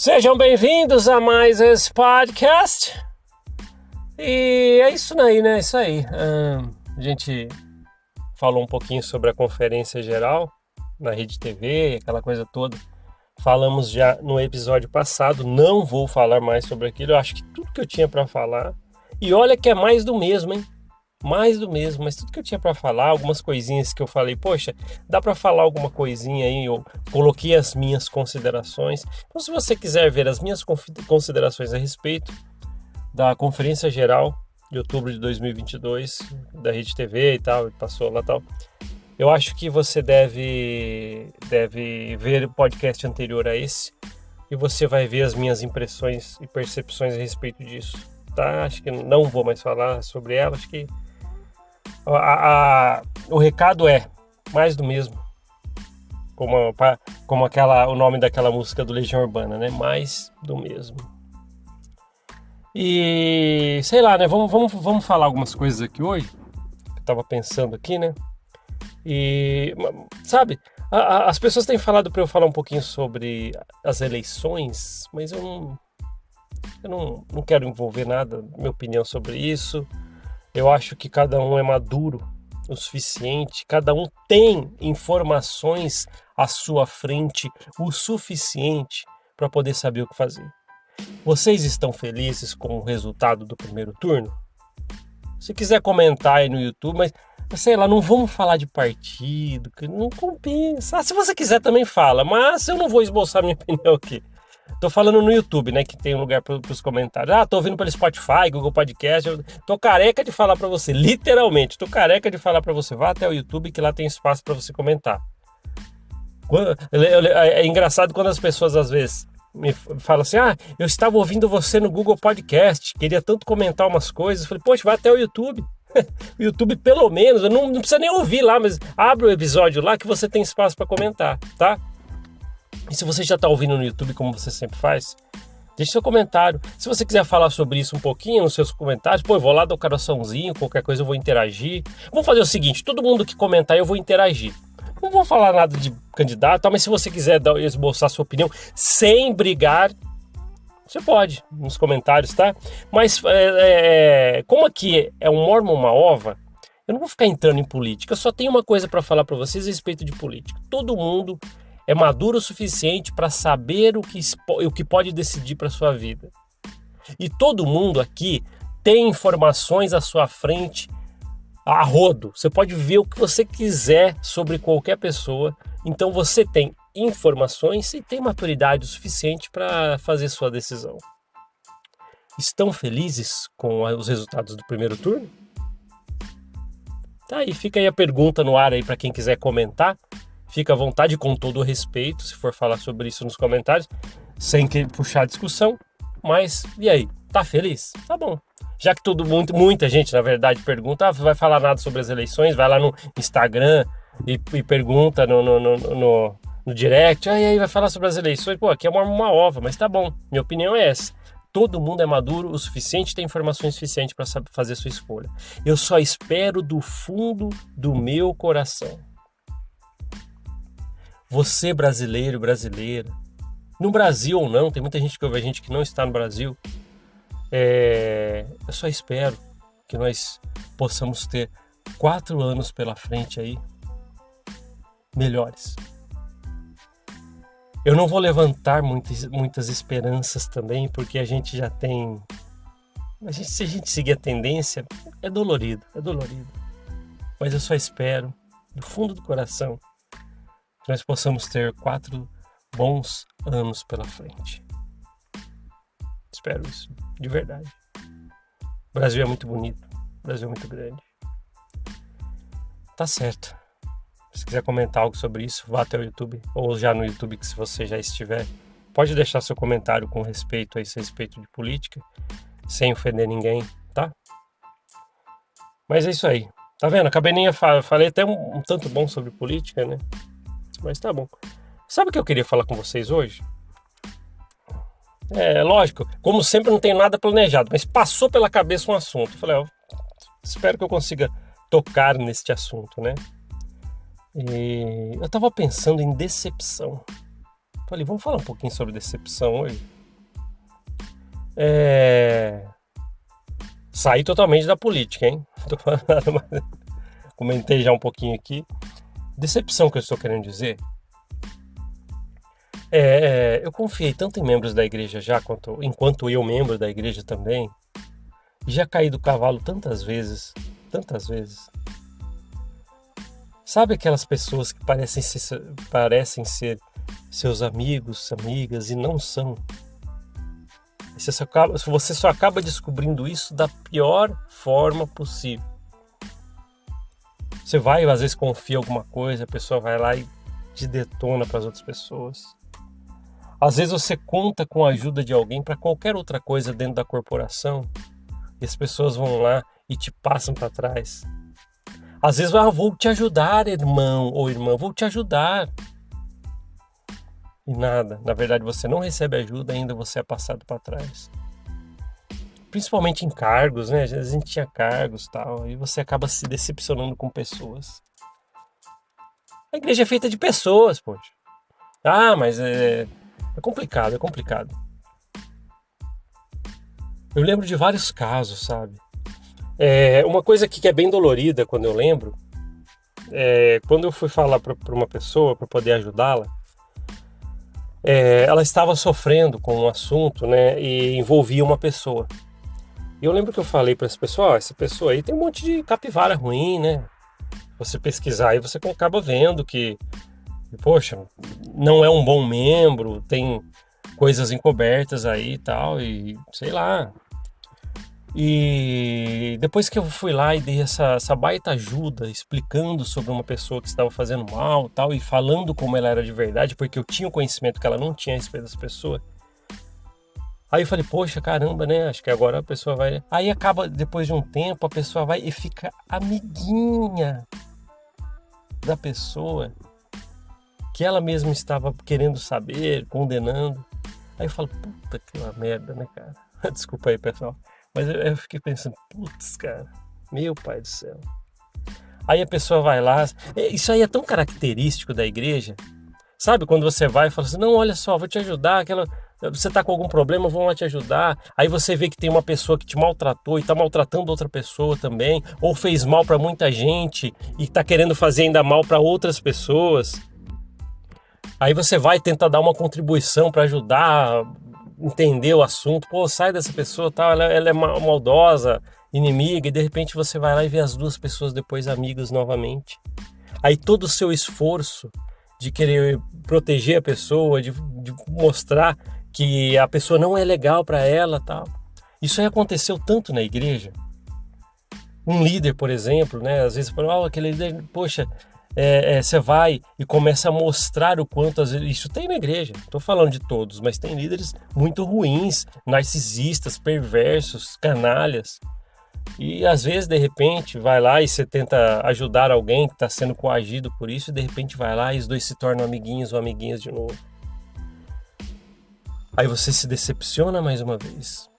Sejam bem-vindos a mais esse podcast. E é isso aí, né? Isso aí. A gente falou um pouquinho sobre a conferência geral na Rede TV, aquela coisa toda. Falamos já no episódio passado, não vou falar mais sobre aquilo. Eu acho que tudo que eu tinha para falar. E olha que é mais do mesmo, hein? Mais do mesmo, mas tudo que eu tinha para falar, algumas coisinhas que eu falei, poxa, dá para falar alguma coisinha aí, eu coloquei as minhas considerações. Então, se você quiser ver as minhas considerações a respeito da Conferência Geral de outubro de 2022, da Rede TV e tal, passou lá e tal, eu acho que você deve ver o podcast anterior a esse e você vai ver as minhas impressões e percepções a respeito disso, tá? Acho que não vou mais falar sobre ela, acho que o recado é mais do mesmo, como o nome daquela música do Legião Urbana, né? Mais do mesmo. E sei lá, né? Vamos falar algumas coisas aqui hoje. Eu tava pensando aqui, né? E sabe, as pessoas têm falado para eu falar um pouquinho sobre as eleições, mas eu não quero envolver nada, minha opinião sobre isso. Eu acho que cada um é maduro o suficiente, cada um tem informações à sua frente o suficiente para poder saber o que fazer. Vocês estão felizes com o resultado do primeiro turno? Se quiser comentar aí no YouTube, mas sei lá, não vamos falar de partido, que não compensa. Se você quiser também fala, mas eu não vou esboçar minha opinião aqui. Tô falando no YouTube, né, que tem um lugar para os comentários. Tô ouvindo pelo Spotify, Google Podcast. Tô careca de falar para você, literalmente. Tô careca de falar para você. Vá até o YouTube que lá tem espaço para você comentar. É engraçado quando as pessoas às vezes me falam assim, eu estava ouvindo você no Google Podcast, queria tanto comentar umas coisas. Eu falei, poxa, vai até o YouTube. O YouTube pelo menos, eu não precisa nem ouvir lá, mas abre o episódio lá que você tem espaço para comentar, tá? E se você já está ouvindo no YouTube, como você sempre faz, deixe seu comentário. Se você quiser falar sobre isso um pouquinho nos seus comentários, eu vou lá dar o coraçãozinho, qualquer coisa eu vou interagir. Vamos fazer o seguinte, todo mundo que comentar eu vou interagir. Não vou falar nada de candidato, mas se você quiser esboçar sua opinião sem brigar, você pode nos comentários, tá? Mas como aqui é um mormon, uma ova, eu não vou ficar entrando em política. Eu só tenho uma coisa para falar para vocês a respeito de política. Todo mundo é maduro o suficiente para saber o que pode decidir para sua vida. E todo mundo aqui tem informações à sua frente a rodo. Você pode ver o que você quiser sobre qualquer pessoa. Então você tem informações e tem maturidade o suficiente para fazer sua decisão. Estão felizes com os resultados do primeiro turno? Tá aí, fica aí a pergunta no ar aí para quem quiser comentar. Fica à vontade, com todo o respeito, se for falar sobre isso nos comentários, sem puxar a discussão. Mas, e aí? Tá feliz? Tá bom. Já que muita gente, na verdade, pergunta, vai falar nada sobre as eleições, vai lá no Instagram e pergunta no direct, e aí vai falar sobre as eleições. Aqui é uma ova, mas tá bom. Minha opinião é essa. Todo mundo é maduro o suficiente, tem informações suficientes para fazer sua escolha. Eu só espero do fundo do meu coração. Você brasileiro, brasileira, no Brasil ou não, tem muita gente que ouve a gente que não está no Brasil, eu só espero que nós possamos ter 4 anos pela frente aí, melhores. Eu não vou levantar muitas esperanças também, porque a gente já tem... se a gente seguir a tendência, é dolorido. Mas eu só espero, do fundo do coração, que nós possamos ter 4 bons anos pela frente. Espero isso, de verdade. O Brasil é muito bonito, o Brasil é muito grande. Tá certo. Se quiser comentar algo sobre isso, vá até o YouTube, ou já no YouTube, que se você já estiver, pode deixar seu comentário com respeito a esse respeito de política, sem ofender ninguém, tá? Mas é isso aí. Tá vendo? Acabei nem falei até um tanto bom sobre política, né? Mas tá bom. Sabe o que eu queria falar com vocês hoje? Lógico, como sempre não tenho nada planejado, mas passou pela cabeça um assunto. Eu falei, espero que eu consiga tocar neste assunto, né? E eu tava pensando em decepção. Falei, vamos falar um pouquinho sobre decepção hoje. Saí totalmente da política, hein? Tô falando, mas comentei já um pouquinho aqui. Decepção que eu estou querendo dizer eu confiei tanto em membros da igreja já, enquanto eu membro da igreja também, e já caí do cavalo tantas vezes. Sabe aquelas pessoas que parecem ser seus amigos, amigas e não são? Você só acaba descobrindo isso da pior forma possível. Você vai, às vezes confia em alguma coisa, a pessoa vai lá e te detona para as outras pessoas. Às vezes você conta com a ajuda de alguém para qualquer outra coisa dentro da corporação e as pessoas vão lá e te passam para trás. Às vezes, vou te ajudar, irmão ou irmã, vou te ajudar. E nada, na verdade você não recebe ajuda, ainda você é passado para trás. Principalmente em cargos, né? Às vezes a gente tinha cargos e tal, e você acaba se decepcionando com pessoas. A igreja é feita de pessoas, poxa. Mas é complicado. Eu lembro de vários casos, sabe? Uma coisa que é bem dolorida quando eu lembro, quando eu fui falar para uma pessoa para poder ajudá-la, ela estava sofrendo com um assunto, né, e envolvia uma pessoa. E eu lembro que eu falei para essa pessoa, essa pessoa aí tem um monte de capivara ruim, né? Você pesquisar aí você acaba vendo que, poxa, não é um bom membro, tem coisas encobertas aí e tal, e sei lá. E depois que eu fui lá e dei essa baita ajuda, explicando sobre uma pessoa que estava fazendo mal tal, e falando como ela era de verdade, porque eu tinha o conhecimento que ela não tinha a respeito dessa pessoa. Aí eu falei, poxa, caramba, né? Acho que agora a pessoa vai... Aí acaba, depois de um tempo, a pessoa vai e fica amiguinha da pessoa que ela mesma estava querendo saber, condenando. Aí eu falo, puta que uma merda, né, cara? Desculpa aí, pessoal. Mas eu fiquei pensando, putz, cara, meu pai do céu. Aí a pessoa vai lá, isso aí é tão característico da igreja, sabe? Quando você vai e fala assim, não, olha só, vou te ajudar, você tá com algum problema, vão lá te ajudar. Aí você vê que tem uma pessoa que te maltratou e tá maltratando outra pessoa também, ou fez mal para muita gente e tá querendo fazer ainda mal para outras pessoas. Aí você vai tentar dar uma contribuição para ajudar, entender o assunto, sai dessa pessoa, tal, ela é maldosa, inimiga, e de repente você vai lá e vê as duas pessoas depois amigas novamente. Aí todo o seu esforço de querer proteger a pessoa, de mostrar que a pessoa não é legal para ela, tal. Isso aí aconteceu tanto na igreja. Um líder, por exemplo, né, às vezes fala, aquele líder, poxa, você vai e começa a mostrar o quanto, às vezes, isso tem na igreja, estou falando de todos, mas tem líderes muito ruins, narcisistas, perversos, canalhas, e às vezes de repente vai lá e você tenta ajudar alguém que está sendo coagido por isso, e de repente vai lá e os dois se tornam amiguinhos ou amiguinhas de novo. Aí você se decepciona mais uma vez.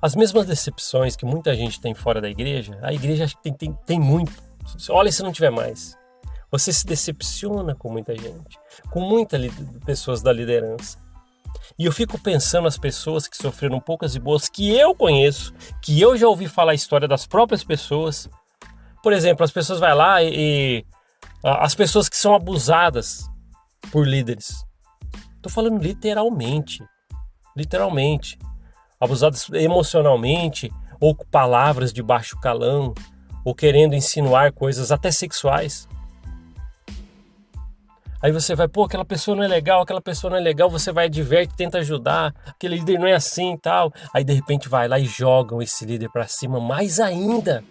As mesmas decepções que muita gente tem fora da igreja, a igreja acho que tem muito. Olha se não tiver mais. Você se decepciona com muita gente, com muitas pessoas da liderança. E eu fico pensando nas pessoas que sofreram poucas e boas, que eu conheço, que eu já ouvi falar a história das próprias pessoas. Por exemplo, as pessoas vão lá e as pessoas que são abusadas por líderes. Estou falando literalmente. Abusadas emocionalmente, ou com palavras de baixo calão, ou querendo insinuar coisas até sexuais. Aí você vai, aquela pessoa não é legal, você vai, adverte, tenta ajudar, aquele líder não é assim e tal. Aí de repente vai lá e jogam esse líder para cima mais ainda.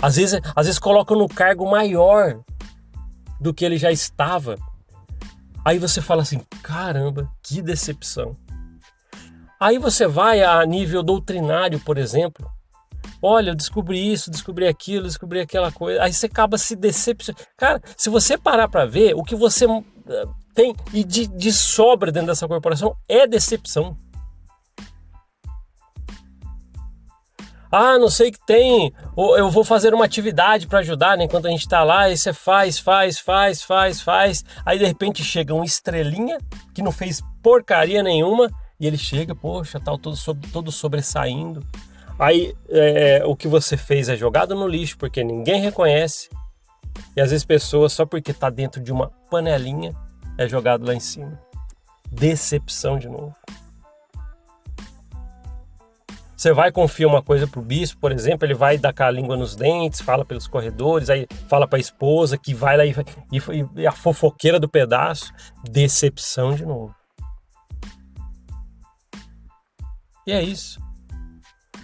Às vezes colocam no cargo maior do que ele já estava. Aí você fala assim, caramba, que decepção. Aí você vai a nível doutrinário, por exemplo. Olha, eu descobri isso, descobri aquilo, descobri aquela coisa. Aí você acaba se decepcionando. Cara, se você parar para ver, o que você tem e de sobra dentro dessa corporação é decepção. Ah, não sei o que tem, ou eu vou fazer uma atividade para ajudar, né? Enquanto a gente tá lá, e você faz. Aí de repente chega um estrelinha que não fez porcaria nenhuma e ele chega, poxa, tal, todo sobressaindo. Aí o que você fez é jogado no lixo porque ninguém reconhece. E às vezes pessoas, só porque tá dentro de uma panelinha, é jogado lá em cima. Decepção de novo. Você vai confiar uma coisa pro bispo, por exemplo, ele vai dar com a língua nos dentes, fala pelos corredores, aí fala pra esposa que vai lá e a fofoqueira do pedaço. Decepção de novo. E é isso.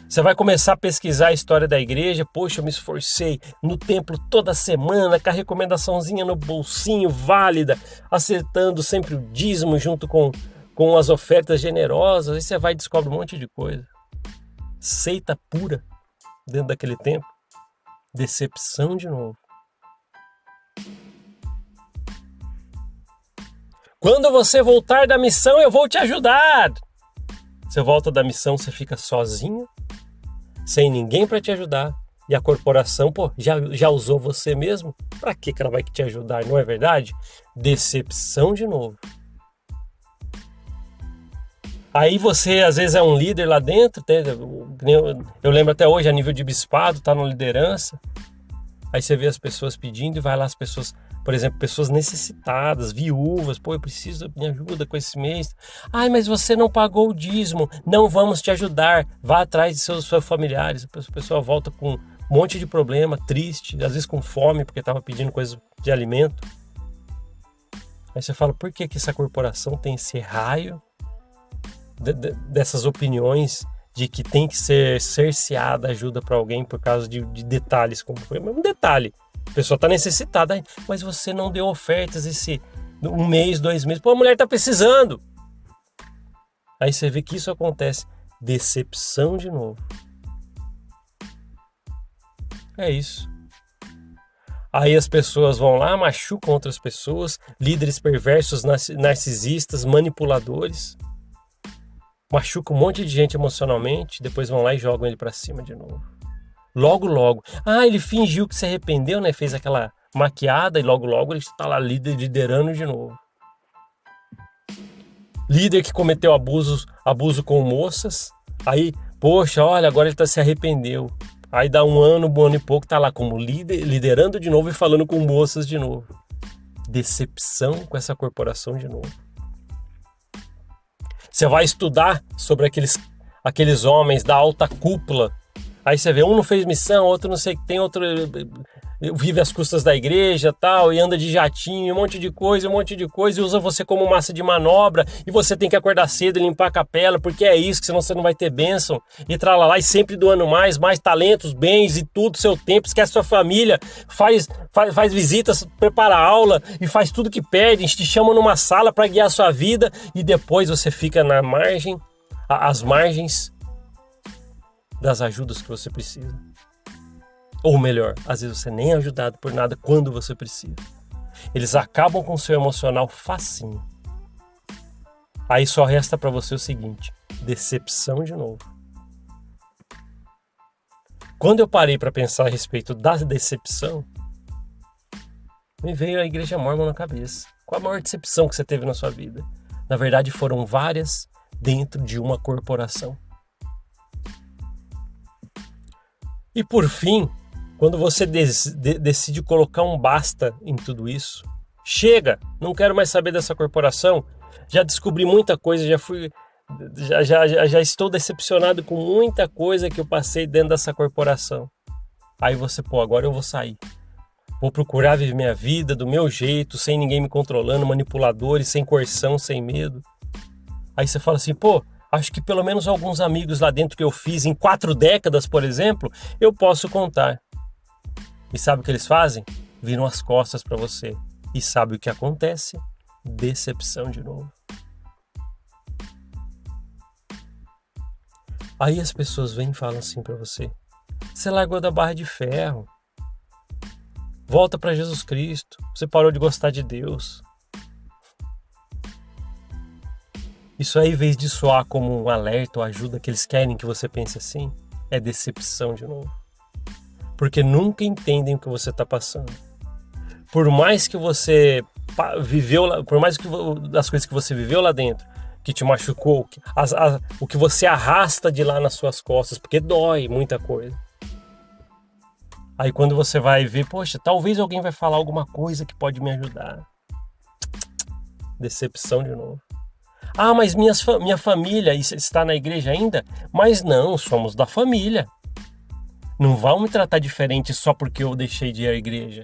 Você vai começar a pesquisar a história da igreja. Poxa, eu me esforcei no templo toda semana, com a recomendaçãozinha no bolsinho, válida, acertando sempre o dízimo junto com as ofertas generosas. Aí você vai e descobre um monte de coisa. Seita pura dentro daquele tempo. Decepção de novo. Quando você voltar da missão, eu vou te ajudar. Você volta da missão, você fica sozinho, sem ninguém para te ajudar. E a corporação, já usou você mesmo? Para que ela vai te ajudar, não é verdade? Decepção de novo. Aí você, às vezes, é um líder lá dentro. Eu lembro até hoje, a nível de bispado, tá na liderança. Aí você vê as pessoas pedindo e vai lá as pessoas, por exemplo, pessoas necessitadas, viúvas. Eu preciso, me ajuda com esse mês. Ai, mas você não pagou o dízimo. Não vamos te ajudar. Vá atrás de seus familiares. A pessoa volta com um monte de problema, triste, às vezes com fome, porque estava pedindo coisas de alimento. Aí você fala, por que essa corporação tem esse raio dessas opiniões de que tem que ser cerceada ajuda para alguém por causa de detalhes, como foi um detalhe, a pessoa está necessitada, mas você não deu ofertas um mês, 2 meses, a mulher está precisando. Aí você vê que isso acontece, decepção de novo. É isso. Aí as pessoas vão lá, machucam outras pessoas, líderes perversos, narcisistas, manipuladores, machuca um monte de gente emocionalmente, depois vão lá e jogam ele pra cima de novo. Logo. Ah, ele fingiu que se arrependeu, né? Fez aquela maquiada e logo ele está lá liderando de novo. Líder que cometeu abuso com moças, aí, poxa, olha, agora ele se arrependeu. Aí dá um ano e pouco, tá lá como líder, liderando de novo e falando com moças de novo. Decepção com essa corporação de novo. Você vai estudar sobre aqueles homens da alta cúpula. Aí você vê, um não fez missão, outro não sei o que tem, outro vive às custas da igreja tal, e anda de jatinho, um monte de coisa, e usa você como massa de manobra, e você tem que acordar cedo e limpar a capela, porque é isso, que senão você não vai ter bênção, e tralalá, e sempre doando mais talentos, bens e tudo, seu tempo, esquece sua família, faz visitas, prepara aula, e faz tudo que pede, te chama numa sala para guiar a sua vida, e depois você fica às margens das ajudas que você precisa. Ou melhor, às vezes você nem é ajudado por nada quando você precisa. Eles acabam com o seu emocional facinho. Aí só resta para você o seguinte, decepção de novo. Quando eu parei para pensar a respeito da decepção, me veio a igreja mórmon na cabeça. Qual a maior decepção que você teve na sua vida? Na verdade, foram várias dentro de uma corporação. E por fim, quando você decide colocar um basta em tudo isso, chega, não quero mais saber dessa corporação, já descobri muita coisa, já estou decepcionado com muita coisa que eu passei dentro dessa corporação. Aí você, agora eu vou sair. Vou procurar viver minha vida do meu jeito, sem ninguém me controlando, manipuladores, sem coerção, sem medo. Aí você fala assim, acho que pelo menos alguns amigos lá dentro que eu fiz em 4 décadas, por exemplo, eu posso contar. E sabe o que eles fazem? Viram as costas para você. E sabe o que acontece? Decepção de novo. Aí as pessoas vêm e falam assim para você, você largou da barra de ferro, volta para Jesus Cristo, você parou de gostar de Deus. Isso aí, em vez de soar como um alerta ou ajuda que eles querem que você pense assim, é decepção de novo. Porque nunca entendem o que você está passando. Por mais que você viveu, por mais que das coisas que você viveu lá dentro, que te machucou, o que você arrasta de lá nas suas costas, porque dói muita coisa. Aí quando você vai ver, poxa, talvez alguém vai falar alguma coisa que pode me ajudar. Decepção de novo. Ah, mas minha família está na igreja ainda? Mas não, somos da família. Não vão me tratar diferente só porque eu deixei de ir à igreja.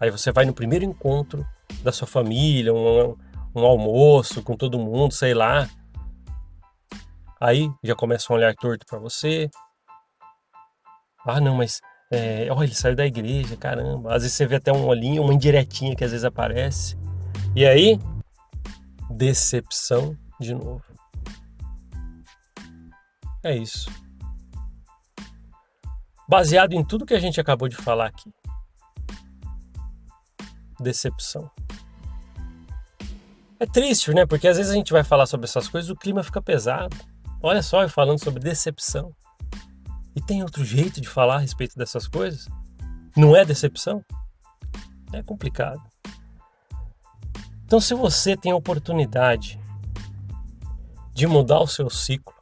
Aí você vai no primeiro encontro da sua família, um almoço com todo mundo, sei lá. Aí já começa um olhar torto para você. Ah, não, mas ele saiu da igreja, caramba. Às vezes você vê até um olhinho, uma indiretinha que às vezes aparece. E aí, decepção de novo. É isso. Baseado em tudo que a gente acabou de falar aqui. Decepção. É triste, né? Porque às vezes a gente vai falar sobre essas coisas e o clima fica pesado. Olha só, eu falando sobre decepção. E tem outro jeito de falar a respeito dessas coisas? Não é decepção? É complicado. Então, se você tem a oportunidade de mudar o seu ciclo,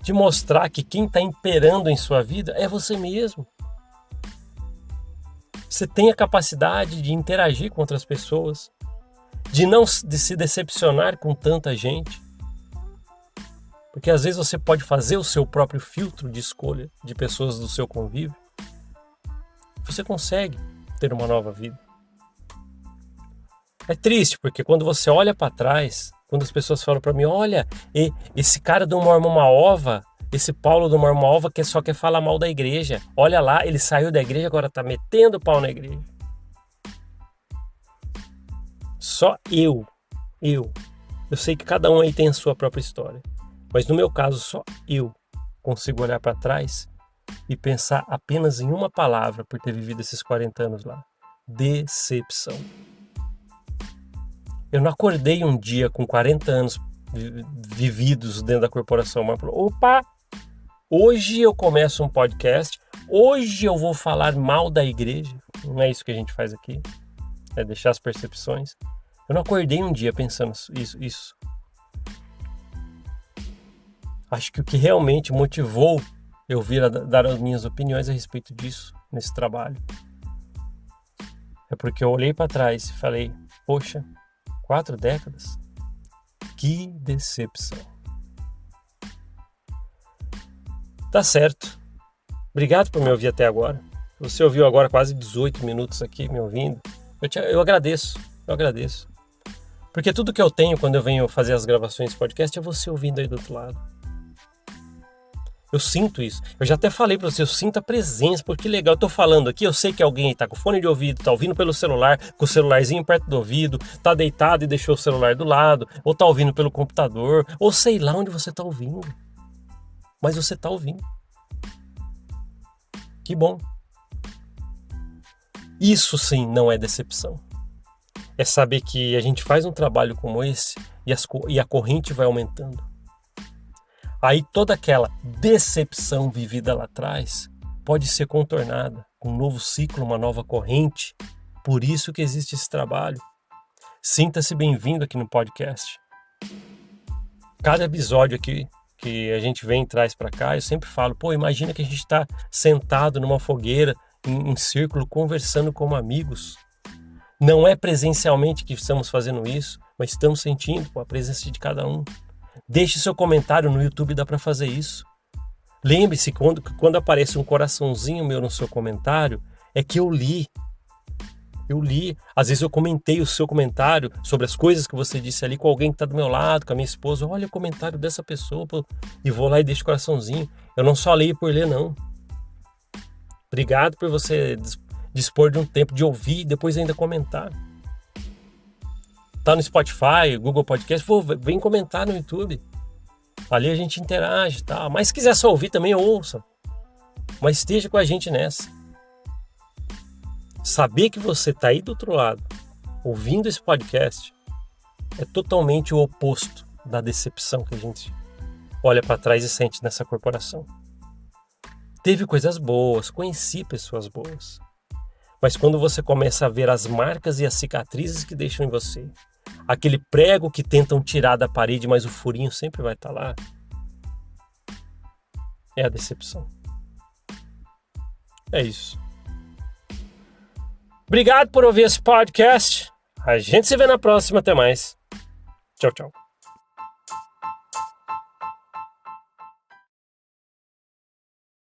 de mostrar que quem está imperando em sua vida é você mesmo. Você tem a capacidade de interagir com outras pessoas, de se decepcionar com tanta gente. Porque às vezes você pode fazer o seu próprio filtro de escolha de pessoas do seu convívio. Você consegue ter uma nova vida. É triste, porque quando você olha para trás, quando as pessoas falam para mim, olha, esse cara de uma ova, esse Paulo de uma ova que só quer falar mal da igreja. Olha lá, ele saiu da igreja, agora está metendo pau na igreja. Só eu sei que cada um aí tem a sua própria história. Mas no meu caso, só eu consigo olhar para trás e pensar apenas em uma palavra por ter vivido esses 40 anos lá. Decepção. Eu não acordei um dia com 40 anos vividos dentro da corporação, mas falei, opa, hoje eu começo um podcast, hoje eu vou falar mal da igreja. Não é isso que a gente faz aqui, é deixar as percepções. Eu não acordei um dia pensando isso. Acho que o que realmente motivou eu vir a dar as minhas opiniões a respeito disso nesse trabalho é porque eu olhei para trás e falei, poxa, 4 décadas? Que decepção. Tá certo. Obrigado por me ouvir até agora. Você ouviu agora quase 18 minutos aqui me ouvindo. Eu agradeço. Porque tudo que eu tenho quando eu venho fazer as gravações de podcast é você ouvindo aí do outro lado. Eu sinto isso. Eu já até falei para você, eu sinto a presença, porque que legal. Eu tô falando aqui, eu sei que alguém tá com fone de ouvido, tá ouvindo pelo celular, com o celularzinho perto do ouvido, tá deitado e deixou o celular do lado, ou tá ouvindo pelo computador, ou sei lá onde você tá ouvindo. Mas você tá ouvindo. Que bom. Isso sim não é decepção. É saber que a gente faz um trabalho como esse e a corrente vai aumentando. Aí toda aquela decepção vivida lá atrás pode ser contornada com um novo ciclo, uma nova corrente. Por isso que existe esse trabalho. Sinta-se bem-vindo aqui no podcast. Cada episódio aqui que a gente vem e traz para cá, eu sempre falo, imagina que a gente está sentado numa fogueira, em círculo, conversando como amigos. Não é presencialmente que estamos fazendo isso, mas estamos sentindo a presença de cada um. Deixe seu comentário no YouTube, dá para fazer isso. Lembre-se, quando aparece um coraçãozinho meu no seu comentário, é que eu li. Às vezes eu comentei o seu comentário sobre as coisas que você disse ali com alguém que está do meu lado, com a minha esposa. Olha o comentário dessa pessoa, e vou lá e deixo o coraçãozinho. Eu não só leio por ler, não. Obrigado por você dispor de um tempo de ouvir e depois ainda comentar. Tá no Spotify, Google Podcast, vem comentar no YouTube. Ali a gente interage, tá? Mas se quiser só ouvir também, ouça. Mas esteja com a gente nessa. Saber que você tá aí do outro lado, ouvindo esse podcast, é totalmente o oposto da decepção que a gente olha para trás e sente nessa corporação. Teve coisas boas, conheci pessoas boas. Mas quando você começa a ver as marcas e as cicatrizes que deixam em você, aquele prego que tentam tirar da parede, mas o furinho sempre vai estar lá, é a decepção. É isso. Obrigado por ouvir esse podcast. A gente se vê na próxima. Até mais. Tchau, tchau.